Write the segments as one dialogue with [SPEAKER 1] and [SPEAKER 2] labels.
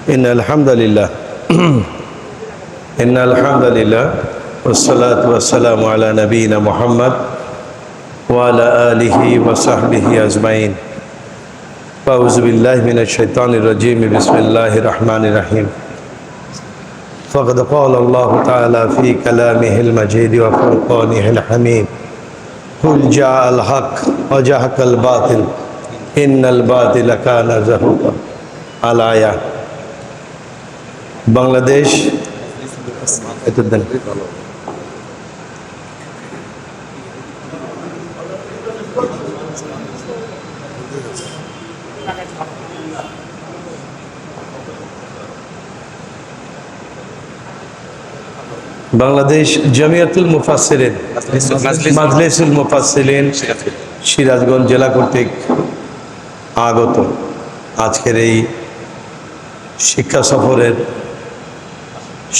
[SPEAKER 1] إن الحمد لله إن الحمد لله والصلاة والسلام على نبينا محمد وعلى آله وصحبه أجمعين أعوذ بالله من الشيطان الرجيم بسم الله الرحمن الرحيم فقد قال الله تعالى في كلامه المجيد وفرقانه الحميد قل جاء الحق وزهق الباطل إن الباطل كان زهوقا الآية বাংলাদেশ বাংলাদেশ জামিয়াতুল মুফাসসিরিন মাজলিসুল মুফাসসিরিন সিরাজগঞ্জ জেলা কর্তৃক আগত আজকের এই শিক্ষা সফরের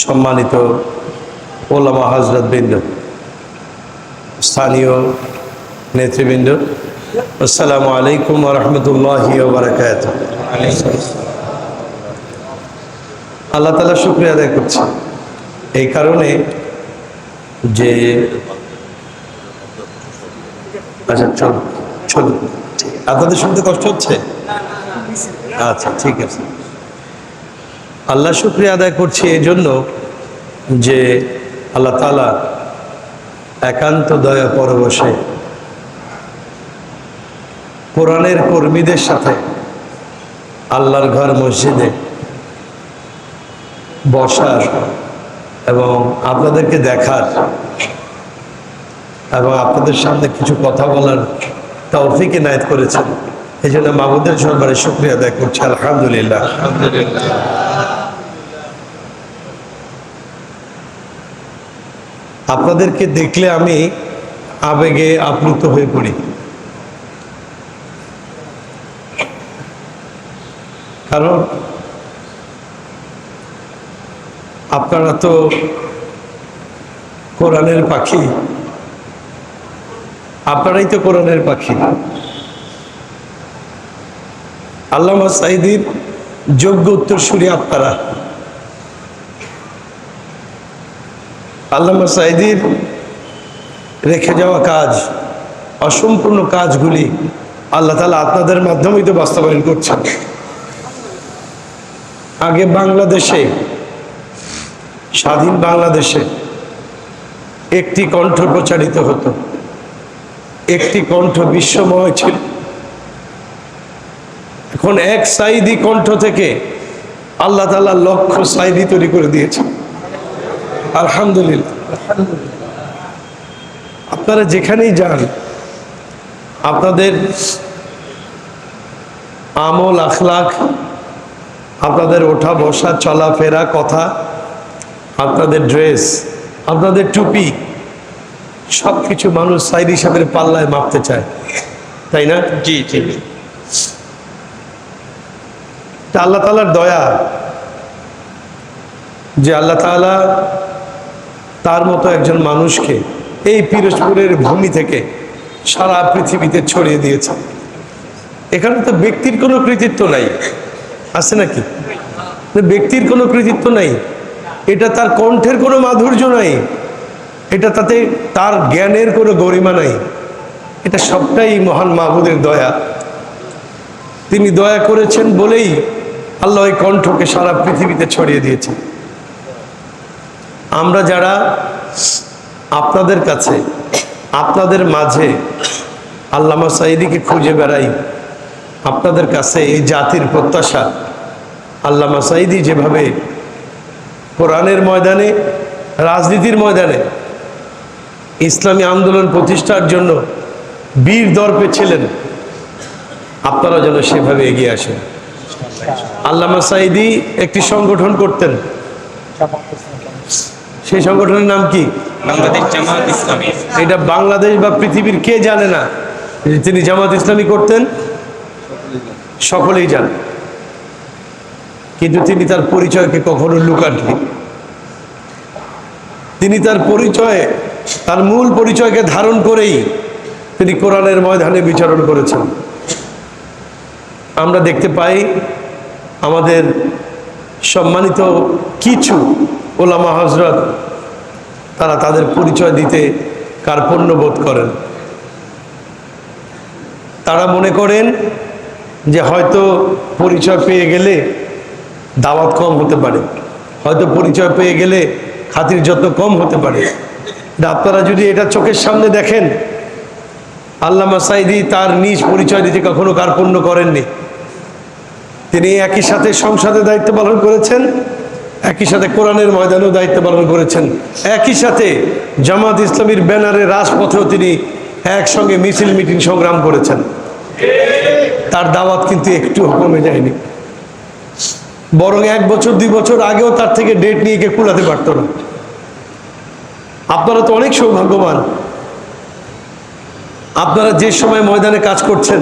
[SPEAKER 1] সম্মানিত ওলামা হযরত বৃন্দ, স্থানীয় নেতৃবৃন্দ, আসসালামু আলাইকুম ওয়া রাহমাতুল্লাহি ওয়া বারাকাতুহু। আল্লাহ তাআলা শুকরিয়া আদায় করছি এই কারণে যে আচ্ছা চল আপনাদের শুনতে কষ্ট হচ্ছে? আচ্ছা ঠিক আছে। আল্লাহ শুকরিয়া আদায় করছি এই জন্য যে আল্লাহ তাআলা একান্ত দয়া পরবশে কোরআনের কর্মীদের সাথে আল্লাহর ঘর মসজিদে বসার এবং আপনাদেরকে দেখার এবং আপনাদের সামনে কিছু কথা বলার তৌফিক ইনায়েত করেছেন। এই জন্য মাবুদের দরবারে শুকরিয়া আদায় করছি, আলহামদুলিল্লাহ। আপনাদেরকে দেখলে আমি আবেগে আপ্লুত হয়ে পড়ি, কারণ আপনারা তো কোরআনের পাখি, আপনারাই তো কোরআনের পাখি। আল্লামা সাঈদীর যোগ্য উত্তরসূরি আপনারা। আল্লামা সাঈদীর রেখে যাওয়া কাজ, অসম্পূর্ণ কাজগুলি আল্লাহ তাআলা আপনাদের মাধ্যমেই তো বাস্তবায়ন করছেন। আগে বাংলাদেশে, স্বাধীন বাংলাদেশে একটি কণ্ঠ প্রচারিত হতো, একটি কণ্ঠ বিশ্বময় ছিল। এখন এক সাঈদী কণ্ঠ থেকে আল্লাহ তাআলা লক্ষ সাঈদী তৈরি করে দিয়েছে, আলহামদুলিল্লাহ। আপনারা যেখানেই যান, আপনাদের আমল আখলাক, আপনাদের ওঠা বসা চলাফেরা কথা, আপনাদের ড্রেস, আপনাদের টুপি, সব কিছু মানুষ সাঈদী সাহেবের পাল্লায় মাপতে চায়, তাই না? জি জি। আল্লাহ তাআলার দয়া যে আল্লাহ তাআলা তার মতো একজন মানুষকে এই পিরোজপুরের ভূমি থেকে সারা পৃথিবীতে ছড়িয়ে দিয়েছে। এখানে তো ব্যক্তির কোনো কৃতিত্ব নাই, আছে নাকি? ব্যক্তির কোনো কৃতিত্ব নাই, এটা তার কণ্ঠের কোনো মাধুর্য নাই, এটা তাতে তার জ্ঞানের কোনো গরিমা নাই, এটা সবটাই মহান মাবুদের দয়া। তিনি দয়া করেছেন বলেই আল্লাহ এই কণ্ঠকে সারা পৃথিবীতে ছড়িয়ে দিয়েছেন। আমরা যারা আপনাদের কাছে, আপনাদের মাঝে আল্লামা সাঈদীকে খুঁজে বেড়াই, আপনাদের কাছে এই জাতির প্রত্যাশা, আল্লামা সাঈদী যেভাবে কোরআনের ময়দানে, রাজনীতির ময়দানে ইসলামী আন্দোলন প্রতিষ্ঠার জন্য বীর দর্পে ছিলেন, আপনারা যেন সেভাবে এগিয়ে আসেন। আল্লামা সাঈদী একটি সংগঠন করতেন, সেই সংগঠনের নাম কি? বাংলাদেশ জামাত ইসলামী। এটা বাংলাদেশ বা পৃথিবীর কে জানে না যে তিনি জামাত ইসলামী করতেন? সকলেই জানে। কিন্তু তিনি তার পরিচয়কে কখনো লুকাননি। তিনি তার পরিচয়, তার মূল পরিচয়কে ধারণ করেই তিনি কোরআনের ময়দানে বিচরণ করেছেন। আমরা দেখতে পাই আমাদের সম্মানিত কিছু ওলামা হজরত তারা তাদের পরিচয় দিতে কার্পণ্য বোধ করেন। তারা মনে করেন যে হয়তো পরিচয় পেয়ে গেলে দাওয়াত কম হতে পারে, হয়তো পরিচয় পেয়ে গেলে খাতির যত্ন কম হতে পারে। আপনারা যদি এটা চোখের সামনে দেখেন, আল্লামা সাঈদী তার নিজ পরিচয় দিতে কখনো কার্পণ্য করেননি। তিনি একই সাথে সংসদে দায়িত্ব পালন করেছেন, একই সাথে কোরআনের ময়দানেও দায়িত্ব পালন করেছেন, একই সাথে জামাত ইসলামীর ব্যানারে রাজপথেও তিনি একসঙ্গে মিছিল মিটিং সংগ্রাম করেছেন। তার দাওয়াত কিন্তু একটু কমে যায়নি, বরং 1 বছর 2 বছর আগেও তার থেকে ডেট নিয়ে কে কুলাতে পারত না। আপনারা তো অনেক সৌভাগ্যবান, আপনারা যে সময় ময়দানে কাজ করছেন,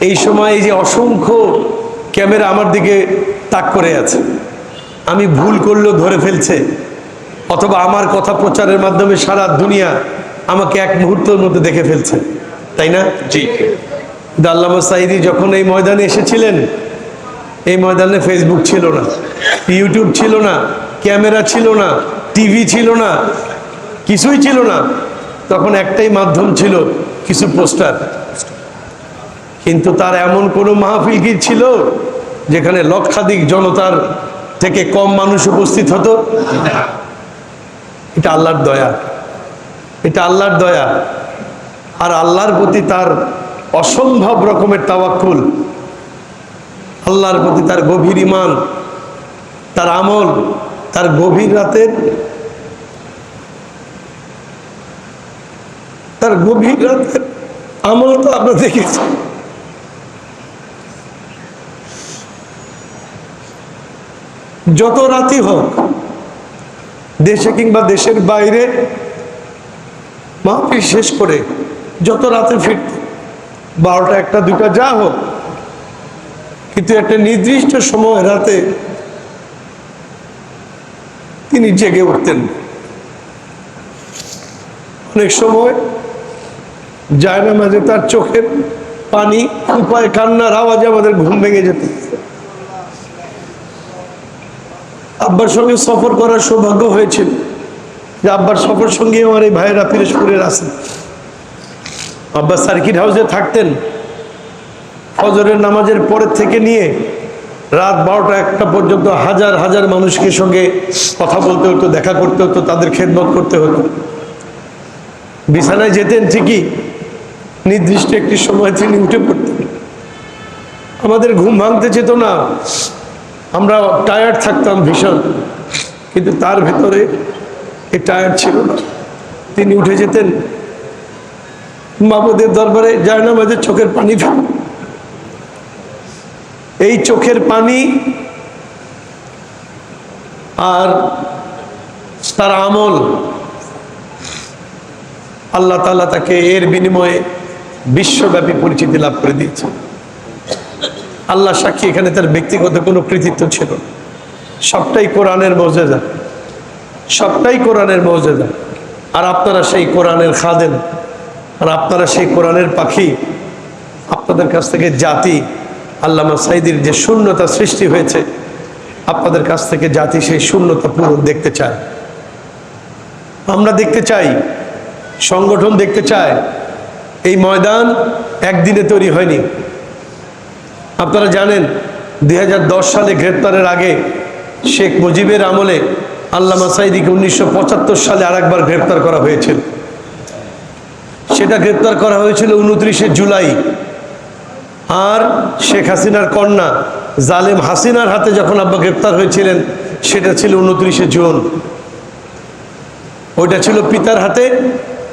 [SPEAKER 1] এই সময় এই যে অসংখ্য ক্যামেরা আমার দিকে তাক করে আছে, আমি ভুল করলেও ধরে ফেলছে, অথবা আমার কথা প্রচারের মাধ্যমে সারা দুনিয়া আমাকে এক মুহূর্তের মধ্যে দেখে ফেলছে, তাই না? জি। আল্লামা সাঈদী যখন এই ময়দানে এসেছিলেন, এই ময়দানে ফেসবুক ছিল না, ইউটিউব ছিল না, ক্যামেরা ছিল না, টিভি ছিল না, কিছুই ছিল না। তখন একটাই মাধ্যম ছিল, কিছু পোস্টার। কিন্তু তার এমন কোনো মাহফিল কি ছিল যেখানে লক্ষাধিক জনতার থেকে কম মানুষ উপস্থিত হতো? এটা আল্লাহর দয়া, এটা আল্লাহর দয়া। আর আল্লাহর প্রতি তার অসম্ভব রকমের তাওয়াক্কুল, আল্লাহর প্রতি তার গভীর ঈমান, তার আমল, তার গভীর রাতের আমল তো আমরা দেখেছি। যত রাতই হোক, দেশে কিংবা দেশের বাইরে, মাহফিল শেষ করে যত রাতে ফিরত, 12টা 1টা 2টা যা হোক, কিন্তু একটা নির্দিষ্ট সময় রাতে তিনি জেগে উঠতেন। অনেক সময় জায়নামাজে তার চোখের পানি, উপায় কান্নার আওয়াজে আমাদের ঘুম ভেঙে যেত। আব্বার সঙ্গে সফর করার সৌভাগ্য হয়েছিল, যে আব্বার সফর সঙ্গে আমার এই ভাইয়েরা পিরোজপুরের আছেন। আব্বা সার্কিট হাউসে থাকতেন, ফজরের নামাজের পরের থেকে নিয়ে রাত 12টা 1টা পর্যন্ত হাজার হাজার মানুষকে সঙ্গে কথা বলতে হতো, দেখা করতে হতো, তাদের খেদমত করতে হতো। বিছানায় যেতেন ঠিকই, নির্দিষ্ট একটি সময় তিনি উঠে পড়তেন। আমাদের ঘুম ভাঙতে যেত না, আমরা টায়ার্ড থাকতাম ভীষণ, কিন্তু তার ভেতরে এই টায়ার্ড ছিল না। তিনি উঠে যেতেন, মাবুদের দরবারে জায়নামাজে চোখের পানি ফেলতেন। এই চোখের পানি আর তার আমল, আল্লাহ তাআলা তাকে এর বিনিময়ে বিশ্বব্যাপী পরিচিতি লাভ করে দিয়েছে। আল্লাহ সাক্ষী, এখানে তার ব্যক্তিগত কোনো কৃতিত্ব ছিল না, সবটাই কোরআনের মুজিজা, সবটাই কোরআনের মুজিজা। আর আপনারা সেই কোরআনের খাদেম, আর আপনারা সেই কোরআনের পাখি। আপনাদের কাছ থেকে জাতি, আল্লামা সাঈদীর যে শূন্যতা সৃষ্টি হয়েছে, আপনাদের কাছ থেকে জাতি সেই শূন্যতা পূরণ দেখতে চায়। আমরা দেখতে চাই, সংগঠন দেখতে চায়। এই ময়দান একদিনে তৈরি হয়নি। আপনারা জানেন 2010 সালে গ্রেপ্তারের আগে শেখ মুজিবের আমলে আল্লামা সাঈদীকে 1975 সালে আরেকবার গ্রেপ্তার করা হয়েছিল। সেটা গ্রেপ্তার করা হয়েছিল 29শে জুলাই। আর শেখ হাসিনার কন্যা জালেম হাসিনার হাতে যখন আব্বা গ্রেপ্তার হয়েছিলেন, সেটা ছিল 29শে জুন। ওইটা ছিল পিতার হাতে,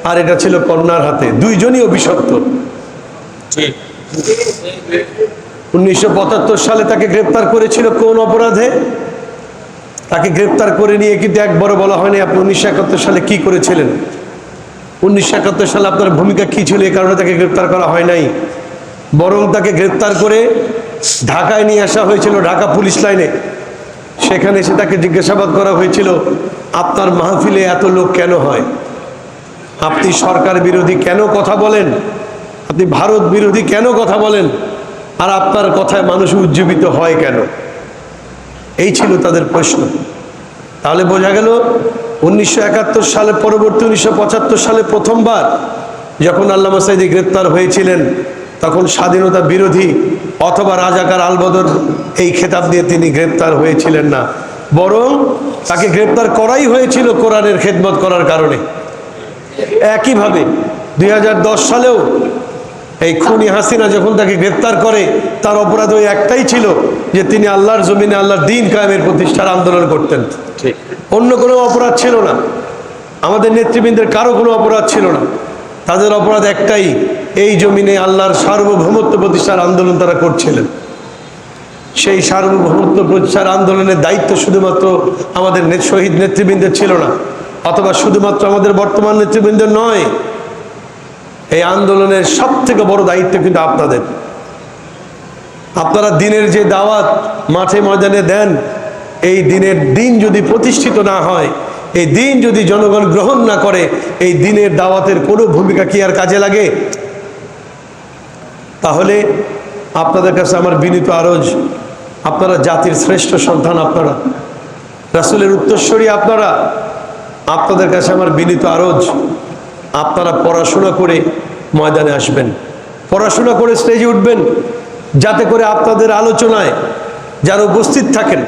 [SPEAKER 1] আর এটা ছিল কন্যার হাতে, দুইজনই অভিশপ্ত। 1975 সালে তাকে গ্রেপ্তার করেছিল কোন অপরাধে? তাকে গ্রেপ্তার করে নিয়ে কিন্তু একবারও বলা হয়নি আপনি 1971 সালে কি করেছিলেন, 1971 সালে আপনার ভূমিকা কি ছিল, এই কারণে তাকে গ্রেপ্তার করা হয় নাই। বরং তাকে গ্রেপ্তার করে ঢাকায় নিয়ে আসা হয়েছিল, ঢাকা পুলিশ লাইনে। সেখানে এসে তাকে জিজ্ঞাসাবাদ করা হয়েছিল, আপনার মাহফিলে এত লোক কেন হয়? আপনি সরকার বিরোধী কেন কথা বলেন? আপনি ভারত বিরোধী কেন কথা বলেন? আর আপনার কথায় মানুষ উজ্জীবিত হয় কেন? এই ছিল তাদের প্রশ্ন। তাহলে বোঝা গেল 1971 সালে পরবর্তী 1975 সালে প্রথমবার যখন আল্লামা সাঈদী গ্রেপ্তার হয়েছিলেন, তখন স্বাধীনতা বিরোধী অথবা রাজাকার আলবদর এই খেতাব দিয়ে তিনি গ্রেপ্তার হয়েছিলেন না, বরং তাকে গ্রেপ্তার করাই হয়েছিল কোরআনের খেদমত করার কারণে। একইভাবে 2010 সালেও এই খুনি হাসিনা যখন তাকে গ্রেপ্তার করে, তার অপরাধ ওই একটাই ছিল যে তিনি আল্লাহর জমিনে আল্লাহর দ্বীন কায়েমের প্রতিষ্ঠার আন্দোলন করতেন। অন্য কোনো অপরাধ ছিল না, আমাদের নেতৃবৃন্দের কারো কোনো অপরাধ ছিল না। তাদের অপরাধ একটাই, এই জমিনে আল্লাহর সার্বভৌমত্ব প্রতিষ্ঠার আন্দোলন তারা করছিলেন। সেই সার্বভৌমত্ব প্রতিষ্ঠার আন্দোলনের দায়িত্ব শুধুমাত্র আমাদের শহীদ নেতৃবৃন্দের ছিল না, অথবা শুধুমাত্র আমাদের বর্তমান নেতৃবৃন্দের নয়। এই আন্দোলনের সব থেকে বড় দায়িত্ব কিন্তু আপনাদের। আপনারা দিনের যে দাওয়াত মাঠে ময়দানে দেন, এই দিনের দিন যদি প্রতিষ্ঠিত না হয়, এই দিন যদি জনগণ গ্রহণ না করে, এই দিনের দাওয়াতের কোনো ভূমিকা কি আর কাজে লাগে? তাহলে আপনাদের কাছে আমার বিনীত আরজ, আপনারা জাতির শ্রেষ্ঠ সন্তান, আপনারা রাসূলের উত্তরসূরি, আপনাদের কাছে আমার বিনীত আরজ, আপনারা পড়াশোনা করে ময়দানে আসবেন, পড়াশোনা করে স্টেজে উঠবেন, যাতে করে আপনাদের আলোচনায় যারা উপস্থিত থাকেন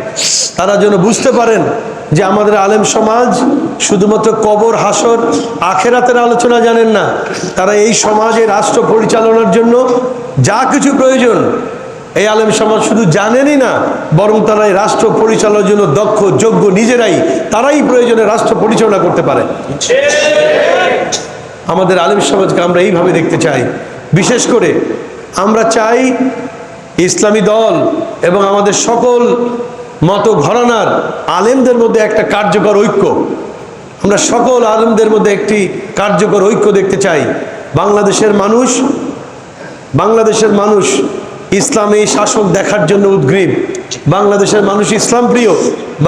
[SPEAKER 1] তারা যেন বুঝতে পারেন যে আমাদের আলেম সমাজ শুধুমাত্র কবর, হাসর, আখেরাতের আলোচনা জানেন না, তারা এই সমাজে রাষ্ট্র পরিচালনার জন্য যা কিছু প্রয়োজন এই আলেম সমাজ শুধু জানেনই না, বরং তারা এই রাষ্ট্র পরিচালনার জন্য দক্ষ, যোগ্য, তারাই প্রয়োজনে রাষ্ট্র পরিচালনা করতে পারে। আমাদের আলেম সমাজকে আমরা এইভাবে দেখতে চাই। বিশেষ করে আমরা চাই ইসলামী দল এবং আমাদের সকল মত ঘরানার আলেমদের মধ্যে একটা কার্যকর ঐক্য, আমরা সকল আলেমদের মধ্যে একটি কার্যকর ঐক্য দেখতে চাই। বাংলাদেশের মানুষ ইসলামী শাসক দেখার জন্য উদ্গ্রীব, বাংলাদেশের মানুষ ইসলাম প্রিয়,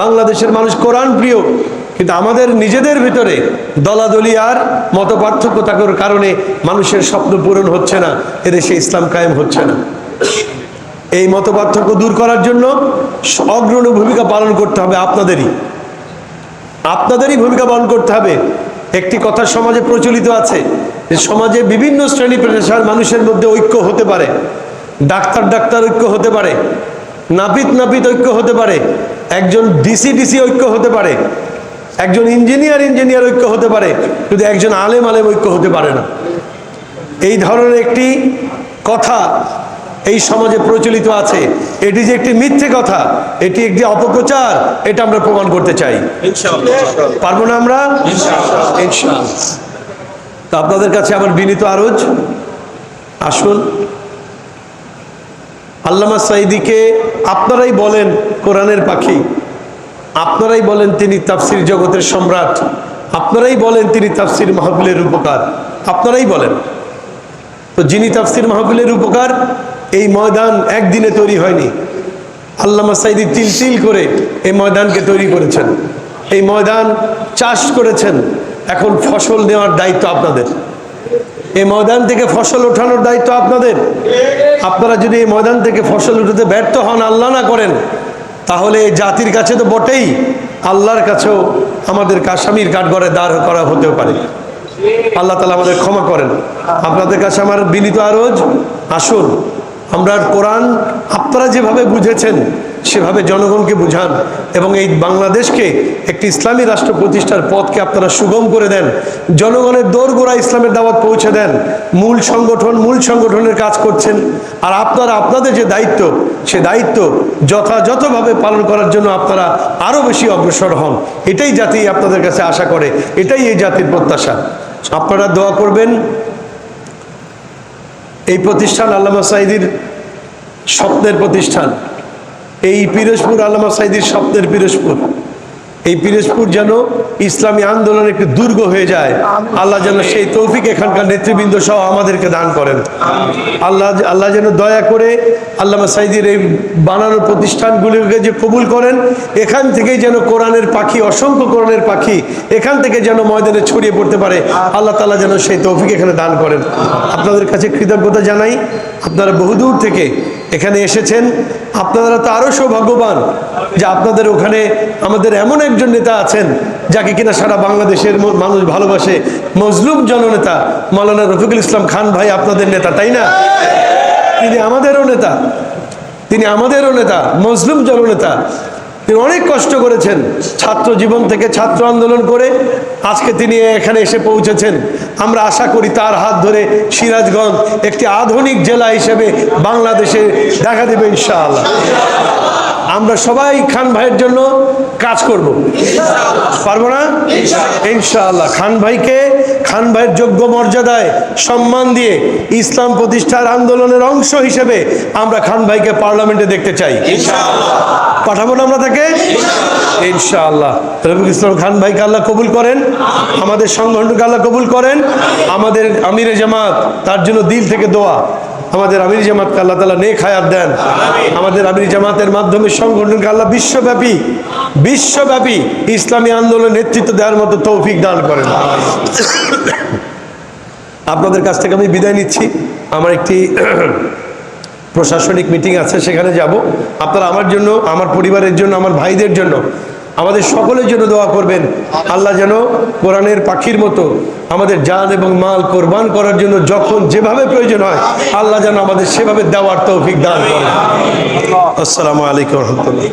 [SPEAKER 1] বাংলাদেশের মানুষ কোরআন প্রিয়, কিন্তু আমাদের নিজেদের ভিতরে দলাদলি আর মত পার্থক্য থাকার কারণে মানুষের স্বপ্ন পূরণ হচ্ছে না, এদেশে ইসলাম কায়েম হচ্ছে না। এই মত পার্থক্য দূর করার জন্য অগ্রণী ভূমিকা পালন করতে হবে, আপনাদেরই ভূমিকা পালন করতে হবে। একটি কথা সমাজে প্রচলিত আছে যে সমাজে বিভিন্ন শ্রেণী পেশার মানুষের মধ্যে ঐক্য হতে পারে, ডাক্তার ঐক্য হতে পারে, নাপিত ঐক্য হতে পারে, একজন ডিসি ঐক্য হতে পারে, একজন ইঞ্জিনিয়ার ঐক্য হতে পারে, কিন্তু একজন আলেম ঐক্য হতে পারে না। এই ধরনের একটি কথা এই সমাজে প্রচলিত আছে। এটি যে একটি মিথ্যে কথা, এটি একটি অপপ্রচার, এটা আমরা প্রমাণ করতে চাই। পারবো না আমরা? ইনশাআল্লাহ। তো আপনাদের কাছে আমার বিনীত আরজ, আসুন আল্লামা সাঈদীকে আপনারাই বলেন কোরআনের পাখি, আপনারাই বলেন তিনি তাফসির জগতের সম্রাট, আপনারাই বলেন তিনি তাফসির মাহফিলের উপকার, আপনারাই বলেন। তো যিনি তাফসির মাহফিলের উপকার, এই ময়দান একদিনে তৈরি হয়নি। আল্লামা সাঈদী তিল তিল করে এই ময়দানকে তৈরি করেছেন, এই ময়দান চাষ করেছেন। এখন ফসল নেওয়ার দায়িত্ব আপনাদের, এই ময়দান থেকে ফসল ওঠানোর দায়িত্ব আপনাদের। আপনারা যদি এই ময়দান থেকে ফসল উঠাতে ব্যর্থ হন, আল্লাহ না করেন, তাহলে এই জাতির কাছে তো বটেই, আল্লাহর কাছেও আমাদের কাশামির কাঠগড়ে দাঁড় করা হতেও পারে। আল্লাহ তাআলা আমাদের ক্ষমা করেন। আপনাদের কাছে আমার বিনীত আরজ, আসুন আমরা কোরআন আপনারা যেভাবে বুঝেছেন সেভাবে জনগণকে বুঝান, এবং এই বাংলাদেশকে একটি ইসলামী রাষ্ট্র প্রতিষ্ঠার পথকে আপনারা সুগম করে দেন। জনগণের দোরগোড়ায় ইসলামের দাওয়াত পৌঁছে দেন। মূল সংগঠনের কাজ করছেন, আর আপনারা আপনাদের যে দায়িত্ব, সে দায়িত্ব যথাযথভাবে পালন করার জন্য আপনারা আরও বেশি অগ্রসর হন। এটাই জাতি আপনাদের কাছে আশা করে, এটাই এই জাতির প্রত্যাশা। আপনারা দোয়া করবেন। এই প্রতিষ্ঠান আল্লামা সাঈদীর স্বপ্নের প্রতিষ্ঠান, এই পিরোজপুর আল্লামা সাঈদীর স্বপ্নের পিরোজপুর, এই পিরোজপুর যেন ইসলামী আন্দোলনের একটি দুর্গ হয়ে যায়। আল্লাহ যেন সেই তৌফিক এখানকার নেতৃবৃন্দ সহ আমাদেরকে দান করেন। আল্লাহ যেন দয়া করে আল্লামা সাঈদীর এই বানানো প্রতিষ্ঠানগুলিকে যে কবুল করেন, এখান থেকেই যেন কোরআনের পাখি, অসংখ্য কোরআনের পাখি এখান থেকে যেন ময়দানে ছড়িয়ে পড়তে পারে। আল্লাহ তাআলা যেন সেই তৌফিক এখানে দান করেন। আপনাদের কাছে কৃতজ্ঞতা জানাই, আপনারা বহুদূর থেকে এখানে এসেছেন। আপনারা তো আরো সৌভাগ্যবান যে আপনাদের ওখানে আমাদের এমন একজন নেতা আছেন যাকে কিনা সারা বাংলাদেশের মানুষ ভালোবাসে, মজলুম জননেতা মাওলানা রফিকুল ইসলাম খান ভাই আপনাদের নেতা, তাই না? তিনি আমাদেরও নেতা, তিনি আমাদেরও নেতা, মজলুম জননেতা। তিনি অনেক কষ্ট করেছেন ছাত্র জীবন থেকে, ছাত্র আন্দোলন করে আজকে তিনি এখানে এসে পৌঁছেছেন। আমরা আশা করি তার হাত ধরে সিরাজগঞ্জ একটি আধুনিক জেলা হিসেবে বাংলাদেশে দেখা দেবে ইনশাআল্লাহ। আমরা সবাই খান ভাইয়ের জন্য কাজ করব, পারবো না? ইনশাআল্লাহ। খান ভাইকে খান ভাইয়ের যোগ্য মর্যাদায় সম্মান দিয়ে ইসলাম প্রতিষ্ঠার আন্দোলনের অংশ হিসেবে আমরা খান ভাইকে পার্লামেন্টে দেখতে চাই। পাঠাবো না আমরা তাকে ইনশাআল্লাহ। রফিকুল ইসলাম খান ভাইকে আল্লাহ কবুল করেন, আমাদের সংগঠনকে আল্লাহ কবুল করেন। আমাদের আমিরে জামাত তার জন্য দিল থেকে দোয়া, আমাদের আমির জামাতকে আল্লাহ তাআলা নেক হায়াত দেন। আমাদের আমির জামাতের মাধ্যমে সংগঠনকে আল্লাহ বিশ্বব্যাপী ইসলামী আন্দোলন নেতৃত্ব দেওয়ার মতো তৌফিক দান করেন। আপনাদের কাছ থেকে আমি বিদায় নিচ্ছি। আমার একটি প্রশাসনিক মিটিং আছে, সেখানে যাব। আপনারা আমার জন্য, আমার পরিবারের জন্য, আমার ভাইদের জন্য, আমাদের সকলের জন্য দোয়া করবেন। আল্লাহ যেন কোরআনের পাখির মতো আমাদের জান এবং মাল কোরবান করার জন্য যখন যেভাবে প্রয়োজন হয় আল্লাহ যেন আমাদের সেভাবে দেওয়ার তৌফিক দান করেন। আসসালামু আলাইকুম ওয়া রাহমাতুল্লাহ।